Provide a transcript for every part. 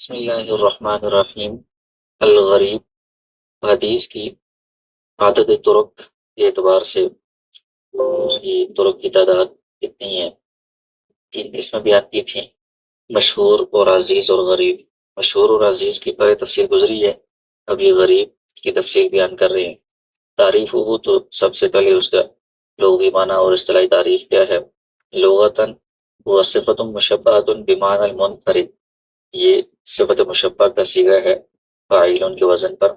بسم اللہ الرحمن الرحیم۔ الغریب حدیث کی عدد طرق کے اعتبار سے اس کی طرق کی تعداد کتنی ہے؟ 3 قسمیں بیان کی تھیں، مشہور اور عزیز اور غریب۔ مشہور اور عزیز کی پہلے تفصیل گزری ہے، اب یہ غریب کی تفصیل بیان کر رہے ہیں۔ تعریف ہو تو سب سے پہلے اس کا لغوی معنی اور اصطلاحی تعریف کیا ہے؟ لغتاً وہ صفت مشبہۃ بمعنی المنفرد، یہ صفت مشبہ کا صیغہ ہے فاعلون کے وزن پر،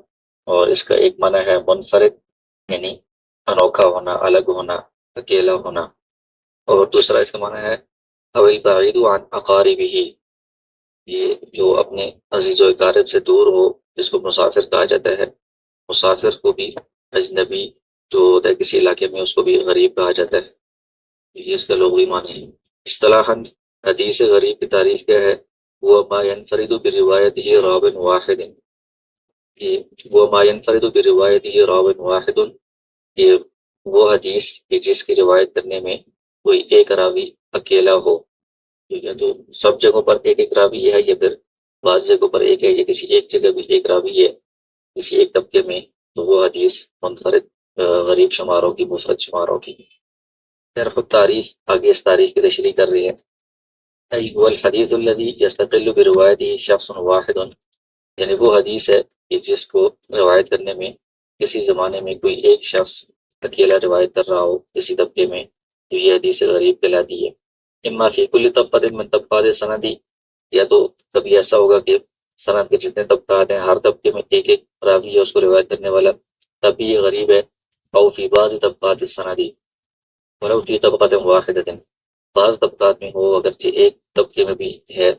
اور اس کا ایک معنی ہے منفرد، یعنی انوکھا ہونا، الگ ہونا، اکیلا ہونا، اور دوسرا اس کا معنی ہے او البعید عن اقاربہ، یہ جو اپنے عزیز و اقارب سے دور ہو، جس کو مسافر کہا جاتا ہے۔ مسافر کو بھی اجنبی جو ہوتا ہے کسی علاقے میں، اس کو بھی غریب کہا جاتا ہے، یہ اس کا لغوی معنی ہے۔ اصطلاحاً حدیث غریب کی تعریف کیا ہے؟ وہ ما ينفرد بروايته راو واحد، وہ ما ينفرد بروايته راو واحد، کہ وہ حدیث کہ جس کی روایت کرنے میں کوئی ایک راوی اکیلا ہو، ٹھیک ہے، تو سب جگہوں پر ایک ایک راوی ہے، یا پھر بعض جگہوں پر ایک ہے، یا کسی ایک جگہ بھی ایک راوی ہے کسی ایک طبقے میں، تو وہ حدیث منفرد غریب شمار ہوگی، مفرد شمار ہوگی۔ طرف التاریخ، آگے اس تاریخ کی تشریح کر رہی ہے۔ أي هو الحديث الذي يستقل بروايته شخص واحد، یعنی وہ حدیث ہے کہ جس کو روایت کرنے میں کسی زمانے میں کوئی ایک شخص اکیلا روایت کر رہا ہو کسی طبقے میں، تو یہ حدیث غریب کہلاتی ہے۔ اما فی کل طبقۃ من طبقات سندی، یا تو کبھی ایسا ہوگا کہ سند کے جتنے طبقات ہیں ہر طبقے میں ایک ایک راوی ہے اس کو روایت کرنے والا، تب بھی یہ غریب ہے۔ او فی بعض طبقات السندی ولو فی طبقۃ واحدۃ، بعض طبقات میں ہو اگرچہ ایک طبقے میں بھی ہے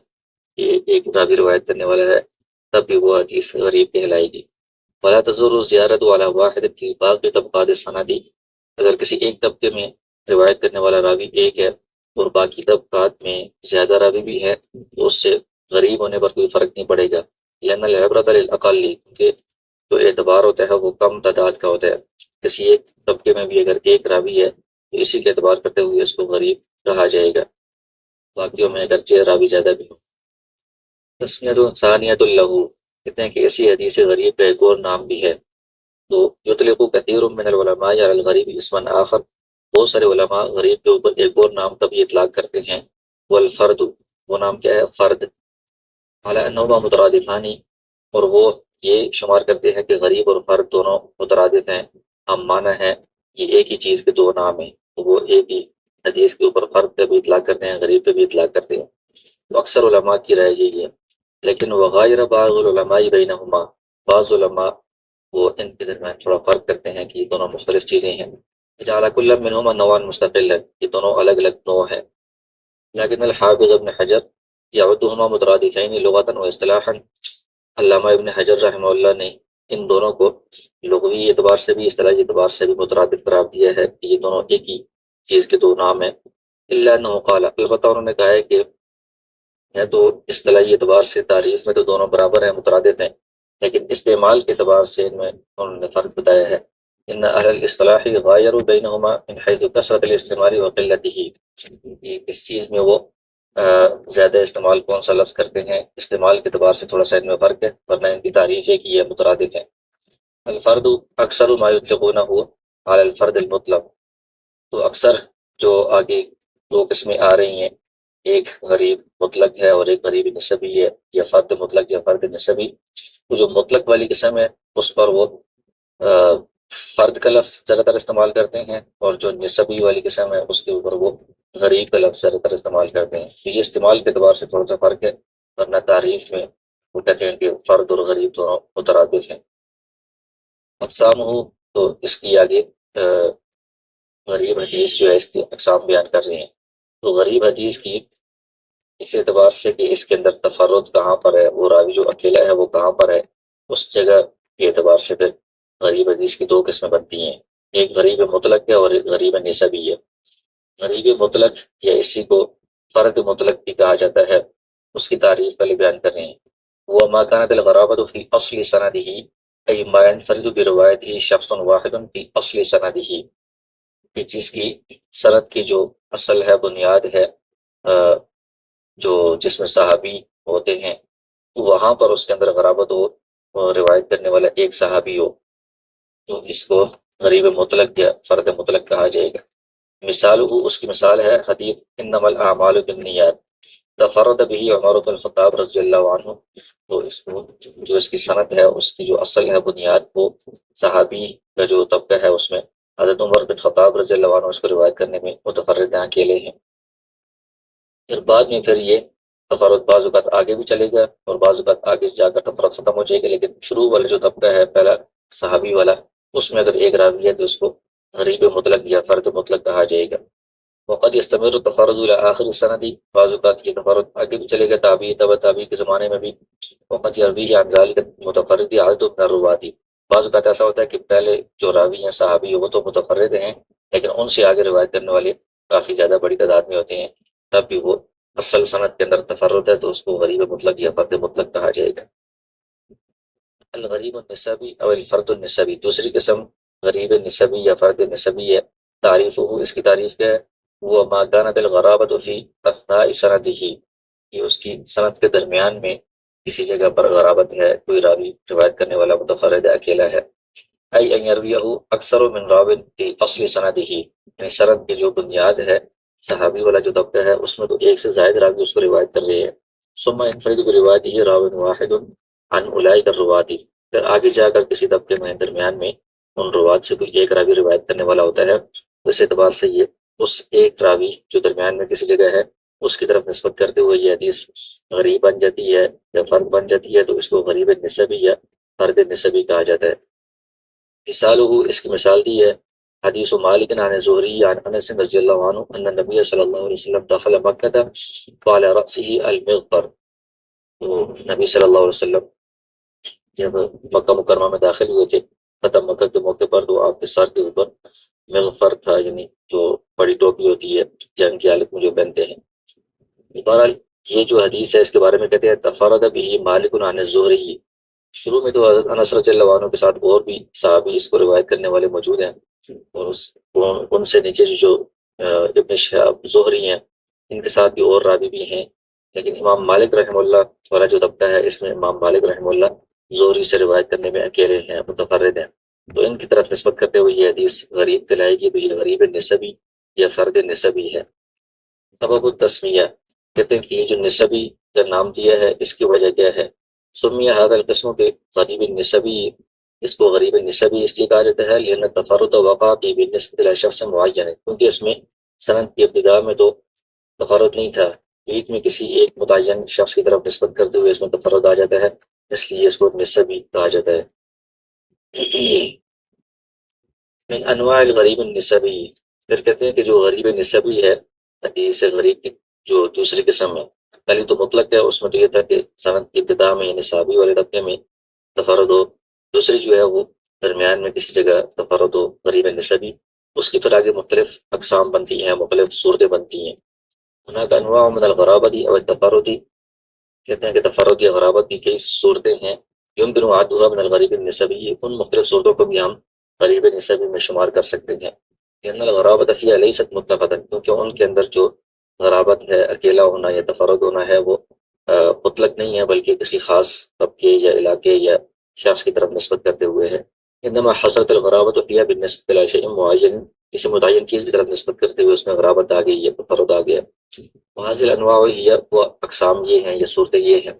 کہ ایک راوی روایت کرنے والا ہے، تب بھی وہ حدیث غریب کہلائے گی۔ ولا تزر زیارت علی واحد فی باقی طبقات السندی، اگر کسی ایک طبقے میں روایت کرنے والا راوی ایک ہے اور باقی طبقات میں زیادہ راوی بھی ہے، تو اس سے غریب ہونے پر کوئی فرق نہیں پڑے گا۔ لأن العبرۃ للأقل، کہ جو اعتبار ہوتا ہے وہ کم تعداد کا ہوتا ہے، کسی ایک طبقے میں بھی اگر ایک راوی ہے تو اسی کے اعتبار کرتے ہوئے اس کو غریب کہا جائے گا، باقیوں میں اگرچہ راوی زیادہ بھی ہو۔ تسمیۃ ثانیۃ لہ، کہتے ہیں کہ ایسی حدیث غریب کا ایک اور نام بھی ہے۔ تو یطلق کثیر من العلماء علی الغریب اسما آخر، بہت سارے علماء غریب کے اوپر ایک اور نام کا بھی اطلاق کرتے ہیں، والفرد، وہ نام کیا ہے؟ فرد، علی انہما مترادفان، اور وہ یہ شمار کرتے ہیں کہ غریب اور فرد دونوں مترادف ہیں، ہم معنی ہے، یہ ایک ہی چیز کے دو نام ہیں، تو وہ ایک ہی حدیث کے اوپر فرد کا بھی اطلاق کرتے ہیں، غریب کا بھی اطلاق کرتے ہیں۔ تو اکثر علماء کی رائے یہی ہے، لیکن وغیر بعض العلماء بینہما، بعض علماء وہ ان کے درمیان تھوڑا فرق کرتے ہیں کہ یہ دونوں مختلف چیزیں ہیں۔ جعل کل منہما نوعا مستقلا، یہ دونوں الگ الگ نوع ہیں۔ لیکن الحافظ ابن حجر یعدہما مترادفین لغۃ و اصطلاحا، علامہ ابن حجر رحمہ اللہ نے ان دونوں کو لغوی اعتبار سے بھی اصطلاحی اعتبار سے بھی مترادف قرار دیا ہے کہ یہ دونوں ایک ہی چیز کے دو نام ہیں۔ الا انہ قال، البتہ انہوں نے کہا ہے کہ ہے تو اصطلاحی اعتبار سے تعریف میں تو دونوں برابر ہیں، مترادف ہیں، لیکن استعمال کے اعتبار سے ان میں انہوں نے فرق بتایا ہے۔ ان اہل الاصطلاح غایروا بینہما من حیث کثرت الاستعمال وقلتہ، کہ کس چیز میں وہ زیادہ استعمال کون سا لفظ کرتے ہیں، استعمال کے اعتبار سے تھوڑا سا ان میں فرق ہے، ورنہ ان کی تعریف ہے کہ یہ مترادف ہیں۔ الفرد اکثر ما یطلقونہ علی الفرد المطلق، تو اکثر جو آگے دو قسمیں آ رہی ہیں، ایک غریب مطلق ہے اور ایک غریب نسبی ہے، یا فرد مطلق یا فرد نسبی، تو جو مطلق والی قسم ہے اس پر وہ فرد کا لفظ زیادہ تر استعمال کرتے ہیں، اور جو نسبی والی قسم ہے اس کے اوپر وہ غریب کا لفظ زیادہ تر استعمال کرتے ہیں۔ تو یہ استعمال کے اعتبار سے تھوڑا سا فرق ہے، ورنہ تعریف میں وہ کہتے ہیں کہ فرد اور غریب دونوں مترادف ہیں۔ اقسام ہو، تو اس کی آگے غریب حدیث جو ہے اس کی اقسام بیان کر رہے ہیں۔ تو غریب حدیث کی اس اعتبار سے کہ اس کے اندر تفرد کہاں پر ہے، وہ راوی جو اکیلا ہے وہ کہاں پر ہے، اس جگہ کے اعتبار سے پھر غریب حدیث کی دو قسمیں بنتی ہیں، ایک غریب مطلق ہے اور ایک غریب نسبی ہے۔ غریب مطلق یا اسی کو فرد مطلق بھی کہا جاتا ہے، اس کی تعریف پہلے بیان کر رہے ہیں۔ وہ ما كانت الغرابۃ فی اصل سندہ، ای ما ينفرد بروایتہ شخص واحد فی اصل سندہ، کہ جس کی سند کی جو اصل ہے، بنیاد ہے، جو جس میں صحابی ہوتے ہیں وہاں پر اس کے اندر غرابت ہو اور روایت کرنے والا ایک صحابی ہو تو اس کو غریب مطلق یا فرد مطلق کہا جائے گا۔ مثال اس کی مثال ہے حدیث انما الاعمال بالنیات تفرد به عمر بن الخطاب رضی اللہ عنہ، تو اس کو جو اس کی صنعت ہے اس کی جو اصل ہے بنیاد وہ صحابی کا جو طبقہ ہے اس میں حضرت عمر بن خطاب رضی اللہ عنہ اس کو روایت کرنے میں متفرد ہیں، اکیلے ہیں۔ پھر بعد میں پھر یہ تفرد بعض اوقات آگے بھی چلے گا اور بعض اوقات آگے جا کر تفرد ختم ہو جائے گا، لیکن شروع والا جو طبقہ ہے پہلا صحابی والا اس میں اگر ایک راوی ہے تو اس کو غریب مطلق یا فرد مطلق کہا جائے گا۔ وقد يستمر التفرد الى آخر السند، بعض اوقات یہ تفرد آگے بھی چلے گا تابعی تبع تابعی کے زمانے میں بھی۔ وقد يرويه عن ذلك المتفرد عدد من الرواة، بعض اوقات ایسا ہوتا ہے کہ پہلے جو راوی ہیں صحابی وہ تو متفرد ہیں لیکن ان سے آگے روایت کرنے والے کافی زیادہ بڑی تعداد میں ہوتے ہیں، تب بھی وہ اصل سند کے اندر تفرد ہے تو اس کو غریب مطلق یا فرد مطلق کہا جائے گا۔ الغریب النسبی او الفرد النسبی، دوسری قسم غریب نسبی یا فرد نسبی ہے۔ تعریف اس کی تعریف کیا ہے؟ وہ ما كانت الغرابۃ فی اثناء سندہ، کہ اس کی سند کے درمیان میں کسی جگہ پر غرابت ہے، کوئی راوی روایت کرنے والا متفرد اکیلا ہے۔ ای ان یرویہ اکثر من راو فی اصل سندہ، یعنی سند کی جو بنیاد ہے صحابی والا جو طبقہ ہے اس میں تو ایک سے زائد راوی اس کو روایت کر رہے ہیں۔ ثم ينفرد بروايته راو واحد عن اولئک الرواة، پھر آگے جا کر کسی طبقے میں درمیان میں ان روات سے کوئی ایک راوی روایت کرنے والا ہوتا ہے، اس اعتبار سے یہ اس ایک راوی جو درمیان میں کسی جگہ ہے اس کی طرف نسبت کرتے ہوئے یہ حدیث غریب بن جاتی ہے یا فرد بن جاتی ہے، تو اس کو غریب نسبی یا فرد نسبی کہا جاتا ہے۔ مثالہ اس کی مثال دی ہے حدیث مالک عن زہری عن انس رضی اللہ عنہ ان النبی صلی اللہ علیہ وسلم دخل مکہ وعلی رأسہ المغفر، تو نبی صلی اللہ علیہ وسلم جب مکہ مکرمہ میں داخل ہوئے تھے فتح مکہ کے موقع پر تو آپ کے سر کے اوپر مغفر تھا، یعنی جو بڑی ٹوپی ہوتی ہے جنگ کی حالت میں جو پہنتے ہیں۔ بہرحال یہ جو حدیث ہے اس کے بارے میں کہتے ہیں تفرد به مالک عن الزہری، شروع میں تو حضرت انس رضی اللہ عنہ کے ساتھ اور بھی صحابی اس کو روایت کرنے والے موجود ہیں، اور ان سے نیچے جو ابن شہاب زہری ہیں ان کے ساتھ بھی اور راوی بھی ہیں، لیکن امام مالک رحمہ اللہ والا جو طبقہ ہے اس میں امام مالک رحمہ اللہ زہری سے روایت کرنے میں اکیلے ہیں، متفرد ہیں، تو ان کی طرف نسبت کرتے ہوئے یہ حدیث غریب کہلائے گی، تو یہ غریب نسبی یا فرد نسبی ہے۔ سبب التسمیہ، کہتے ہیں کہ یہ جو نسبی کا نام دیا ہے اس کی وجہ کیا ہے؟ سمیہ هذا القسم غریب النسبی، اس کو غریب نسبی اس لیے کہا جاتا ہے لأن التفرد وقع فيه بالنسبة إلى شخص معین، کیونکہ اس میں سند کی ابتدا میں تو تفرد نہیں تھا، بیچ میں کسی ایک متعین شخص کی طرف نسبت کرتے ہوئے اس میں تفرد آ جاتا ہے، اس لیے اس کو نسبی کہا جاتا ہے۔ من انواع الغریب النسبی، پھر کہتے ہیں کہ جو غریب نسبی ہے حدیث غریب کی جو دوسری قسم ہے، پہلی تو مطلق ہے اس میں تو یہ تھا کہ سند کی ابتدا میں یعنی صحابی والے طبقے میں تفرد ہو، دوسری جو ہے وہ درمیان میں کسی جگہ تفرد ہو، غریب نسبی، اس کی پھر آگے مختلف اقسام بنتی ہیں، مختلف صورتیں بنتی ہیں۔ ہناک انواع من الغرابت اور التفرد، کہتے ہیں کہ تفرد یا غرابت کی کئی صورتیں ہیں، يمكن عدها من الغریب النسبی، ان مختلف صورتوں کو بھی ہم غریب نسبی میں شمار کر سکتے ہیں۔ لأن الغرابت فيها ليست مطلقة، کیونکہ ان کے اندر جو غرابت ہے اکیلا ہونا یا تفرد ہونا ہے وہ مطلق نہیں ہے، بلکہ کسی خاص طبقے یا علاقے یا شخص کی طرف نسبت کرتے ہوئے ہے۔ انما حصلت الغرابت فيها بالنسبة إلى شيء معين، کسی متعین چیز کی طرف نسبت کرتے ہوئے اس میں غرابت آ گئی یا تفرد آ گیا۔ وهذه الانواع هي، وہ اقسام یہ ہیں، یہ صورتیں یہ ہیں۔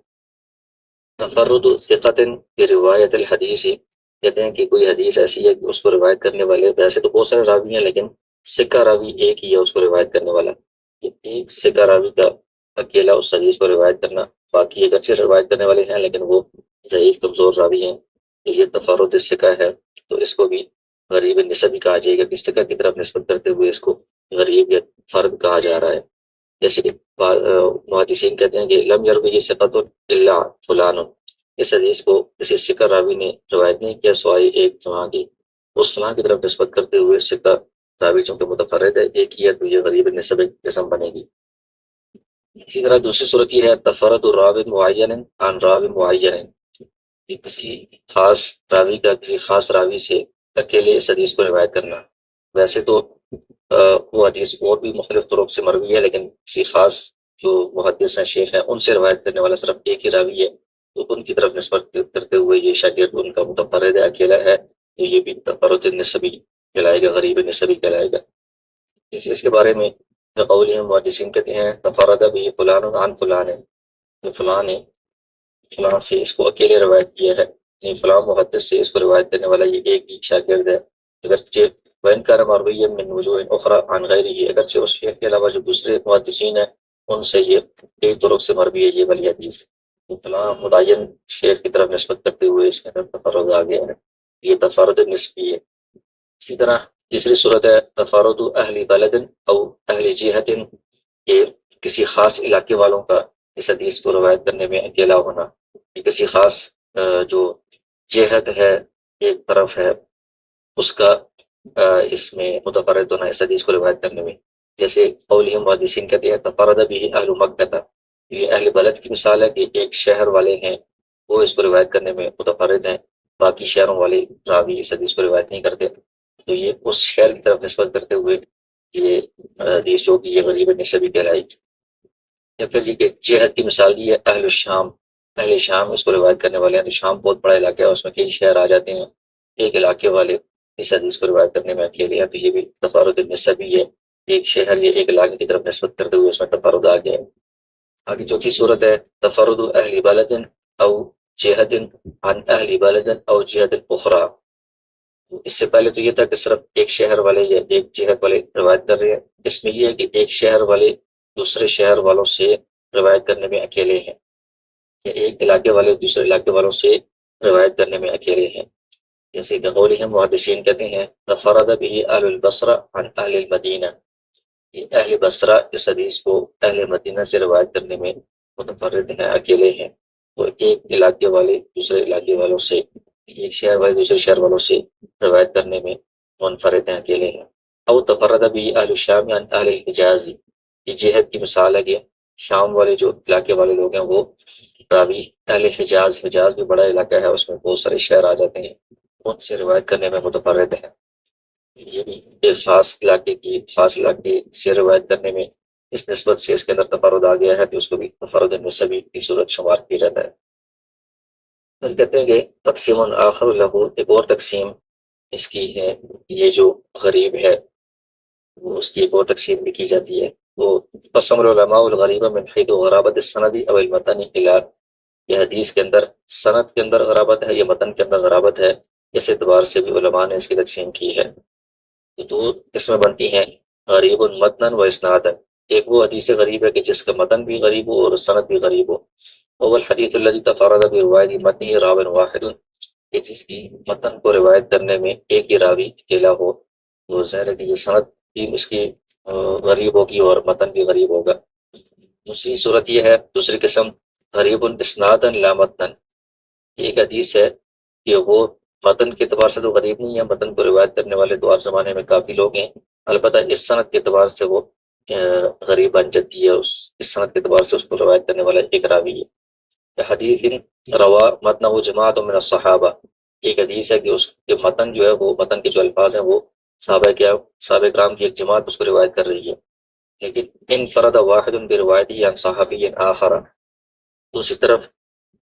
تفرد ثقۃ بروایت الحدیث، کہتے ہیں کہ کوئی حدیث ایسی ہے کہ اس کو روایت کرنے والے ویسے تو بہت سارے راوی ہیں لیکن ثقہ راوی ایک ہی ہے اس کو روایت کرنے والا، ایک ثقہ راوی کا اکیلا اس حدیث کو روایت کرنا، باقی اگرچہ روایت کرنے والے ہیں لیکن وہ ضعیف کمزور راوی ہیں، تو یہ تفرد ثقہ ہے، تو اس کو بھی غریب نسبی کہا جائے گا، کس ثقہ کی طرف نسبت کرتے ہوئے اس کو غریب یا فرد کہا جا رہا ہے۔ جیسے کہ محدثین کہتے ہیں کہ لم یروی ثقۃ الا فلان، اس حدیث کو کسی ثقہ راوی نے روایت نہیں کیا سوائے ایک فلاں کی، اس فلاں کی طرف نسبت کرتے ہوئے ثقہ راوی چونکہ متفرد ہے ایک ہی ہے تو یہ غریب نسبی قسم بنے گی۔ اسی طرح دوسری صورت یہ ہے تفرد راو معین عن راو معین، کہ کسی خاص راوی کا کسی خاص راوی سے اکیلے اس حدیث کو روایت کرنا، ویسے تو وہ حدیث اور بھی مختلف طرق سے مروی ہے لیکن کسی خاص جو محدث ہیں شیخ ہیں ان سے روایت کرنے والا صرف ایک ہی راوی ہے، تو ان کی طرف نسبت کرتے ہوئے یہ شاگرد ان کا متفرد اکیلا ہے، تو یہ بھی تفرد نسبی کہلائے گا، غریب نسبی کہلائے گا۔ اس کے بارے میں قولہم محدثین کہتے ہیں تفرد بھی فلان عن فلان ہے، تو فلاں نے فلاں سے اس کو اکیلے روایت کیا ہے، یعنی فلاں محدث سے اس کو روایت کرنے والا یہ ایک ہی شاگرد ہے، اگرچہ وین کار مروی من وجوہ اخرى عن غیرہ، اگرچہ اس شیخ کے علاوہ جو دوسرے محدثین ہیں ان سے یہ کئی طرق سے مروی ہے یہ والی حدیث، تو فلاں متعین شیخ کی طرف نسبت کرتے ہوئے اس کے اندر تفرد آ گیا ہے، یہ تفرد نسبی ہے۔ اسی طرح تیسری صورت ہے تفرد اہل بلد او اہل جہت، کہ کسی خاص علاقے والوں کا اس حدیث کو روایت کرنے میں اکیلا ہونا، کہ کسی خاص جو جہت ہے ایک طرف ہے اس کا اس میں متفرد ہونا اس حدیث کو روایت کرنے میں، جیسے قولہم محدثین کہتے ہیں تفرد بھی اہل مکہ، یہ اہل بلد کی مثال ہے کہ ایک شہر والے ہیں وہ اس کو روایت کرنے میں متفرد ہیں، باقی شہروں والے راوی اس حدیث کو روایت نہیں کرتے، تو یہ اس شہر کی طرف نسبت کرتے ہوئے یہ حدیث جو کہ یہ غریب نسبی کہلائے گی۔ یا پھر یہ کہ جہت کی مثال دی ہے اہل الشام، اہل شام اس کو روایت کرنے والے ہیں، تو شام بہت بڑا علاقہ ہے، اس میں کئی شہر آ جاتے ہیں، ایک علاقے والے اس حدیث کو روایت کرنے میں اکیلے ہیں، تو یہ بھی تفرد نسبی ہے، ایک شہر یا ایک علاقے کی طرف نسبت کرتے ہوئے اس میں تفرد آ گیا ہے۔ آگے چوتھی صورت ہے تفرد اہل بلد او جہت عن اہل بلد او جہت اخرى، اس سے پہلے تو یہ تھا کہ صرف ایک شہر والے یا ایک جہت والے روایت کر رہے ہیں، اس میں یہ ہے کہ ایک شہر والے دوسرے شہر والوں سے روایت کرنے میں اکیلے ہیں، یا ایک علاقے والے دوسرے علاقے والوں سے روایت کرنے میں اکیلے ہیں، جیسے کہ قولہم محدثین کہتے ہیں تفرد به اہل البصرہ عن اہل المدینہ، یہ اہل بصرہ اس حدیث کو اہل مدینہ سے روایت کرنے میں متفرد ہیں، اکیلے ہیں، تو ایک علاقے والے دوسرے علاقے والوں سے، ایک شہر والے دوسرے شہر والوں سے روایت کرنے میں منفرد ہیں، اکیلے ہیں۔ او تفرد به اہل الشام عن اہل الحجاز، یہ جہت کی مثال ہے کہ شام والے جو علاقے والے لوگ ہیں وہ راوی اہل حجاز، حجاز بھی بڑا علاقہ ہے اس میں بہت سارے شہر آ جاتے ہیں، ان سے روایت کرنے میں متفرد ہے، یہ بھی ایک خاص علاقے سے روایت کرنے میں اس نسبت سے اس کے اندر تفرد آ گیا ہے کہ اس کو بھی تفرد نسبی کی صورت شمار کیا جاتا ہے۔ پھر کہتے ہیں کہ تقسیم آخر لہو، ایک اور تقسیم اس کی ہے، یہ جو غریب ہے وہ اس کی ایک اور تقسیم بھی کی جاتی ہے، وہ قسم العلماء الغریبہ من حیث غرابت السند او المتن الی، یہ حدیث کے اندر سند کے اندر غرابت ہے یا متن کے اندر غرابت ہے، اس اعتبار سے بھی علماء نے اس کی تقسیم کی ہے۔ تو دو قسمیں بنتی ہیں غریب متن و اسنادن، ایک وہ حدیث غریب ہے کہ جس کا متن بھی غریب ہو اور سند بھی غریب ہو، اول حدیث الذی تفرد برواۃ متن راو واحد، کہ جس کی متن کو روایت کرنے میں ایک ہی راوی اکیلا ہو، تو ظاہر ہے کہ یہ سند بھی اس کی غریب ہوگی اور متن بھی غریب ہوگا۔ دوسری صورت یہ ہے، دوسری قسم غریب اسنادا لا متن، ایک حدیث ہے کہ وہ متن کے اعتبار سے تو غریب نہیں ہے، متن کو روایت کرنے والے تو ہر زمانے میں کافی لوگ ہیں، البتہ اس سند کے اعتبار سے وہ غریب بن جاتی ہے، اس سند کے اعتبار سے اس کو روایت کرنے والا ایک راوی ہے۔ حدیث روا متن و جماعت من الصحابہ، ایک حدیث ہے کہ اس کے متن جو ہے وہ متن کے جو الفاظ ہیں وہ صحابہ کرام کی ایک جماعت اس کو روایت کر رہی ہے، لیکن انفرد واحد بروایتی عن صحابی آخر، دوسری طرف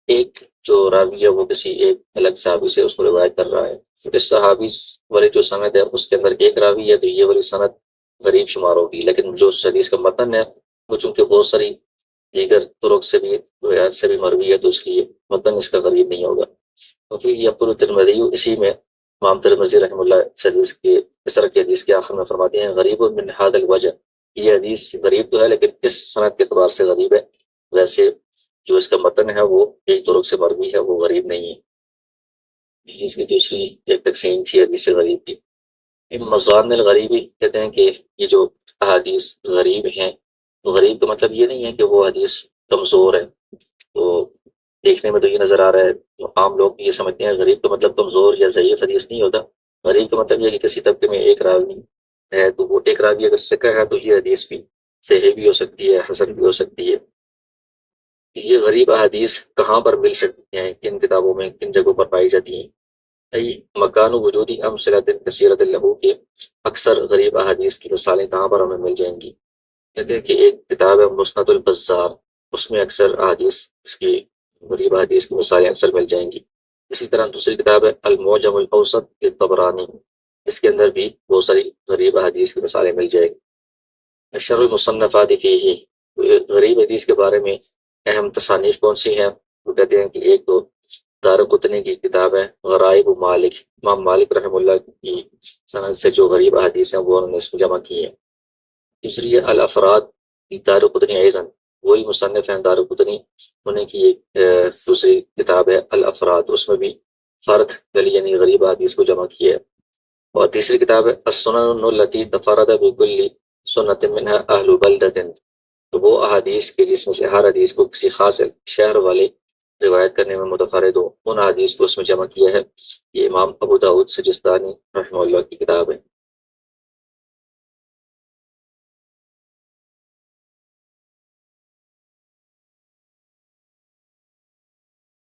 ایک جو راوی ہے وہ کسی ایک الگ صحابی سے اس کو روایت کر رہا ہے، اس صحابی والی جو سند ہے اس کے اندر ایک راوی ہے، تو یہ والی سند غریب شمار ہوگی، لیکن جو حدیث کا متن ہے وہ چونکہ بہت ساری دیگر طرق سے بھی روایات سے بھی مروی ہے، تو اس لیے متن اس کا غریب نہیں ہوگا۔ کیونکہ یہ یقول ترمذی، اسی میں امام ترمذی رحمہ اللہ اس طرح کی حدیث کے آخر میں فرماتے ہیں غریب من ھذا الوجہ، یہ حدیث غریب تو ہے لیکن اس سند کے اعتبار سے غریب ہے، ویسے جو اس کا متن ہے وہ ایک طرق سے مروی ہے، وہ غریب نہیں ہے۔ اس کی دوسری ایک تقسیم تھی حدیث غریب کی۔ مضان الغریبی کہتے ہیں کہ یہ جو احادیث غریب ہیں، غریب کا مطلب یہ نہیں ہے کہ وہ حدیث کمزور ہے، تو دیکھنے میں تو یہ نظر آ رہا ہے، تو عام لوگ یہ سمجھتے ہیں غریب کا مطلب کمزور یا ضعیف حدیث نہیں ہوتا، غریب کا مطلب یہ ہے کہ کسی طبقے میں ایک راوی ہے، تو وہ ایک راوی اگر ثقہ ہے تو یہ حدیث بھی صحیح بھی ہو سکتی ہے، حسن بھی ہو سکتی ہے۔ یہ غریب احادیث کہاں پر مل سکتی ہیں، کن کتابوں میں، کن جگہوں پر پائی جاتی ہیں؟ مکان وجودی امثلۃ کثیرۃ لہو، کے اکثر غریب احادیث کی مثالیں کہاں پر ہمیں مل جائیں گی؟ کہتے ہیں کہ ایک کتاب ہے مسند البزار، اس میں اکثر احادیث اس کی غریب حدیث کی مثالیں اکثر مل جائیں گی۔ اسی طرح دوسری کتاب ہے المعجم الاوسط للطبرانی، اس کے اندر بھی بہت ساری غریب حدیث کی مثالیں مل جائیں گی۔ اشر المصنفات فیہ، غریب حدیث کے بارے میں اہم تصانیف کون سی ہیں؟ وہ کہتے ہیں کہ ایک تو دارقطنی کی کتاب ہے غرائب مالک، امام مالک رحمہ اللہ کی سند سے جو غریب حدیث ہیں وہ انہوں نے اس میں جمع کی ہیں۔ دوسری ہے الافراد دارقطنی ایضاً، وہی مصنف ہیں دارقطنی، انہیں کی ایک دوسری کتاب ہے الافراد، اس میں بھی فرد یعنی غریب حدیث کو جمع کیا ہے۔ اور تیسری کتاب ہے السنن التی تفرد بکل سنت منها اہل بلدۃ، تو وہ احادیث کے جس میں سے ہر حدیث کو کسی خاص شہر والے روایت کرنے میں متفرد ہو، ان حدیث کو اس میں جمع کیا ہے۔ یہ امام ابو داؤد سجستانی رحمہ اللہ کی کتاب ہے۔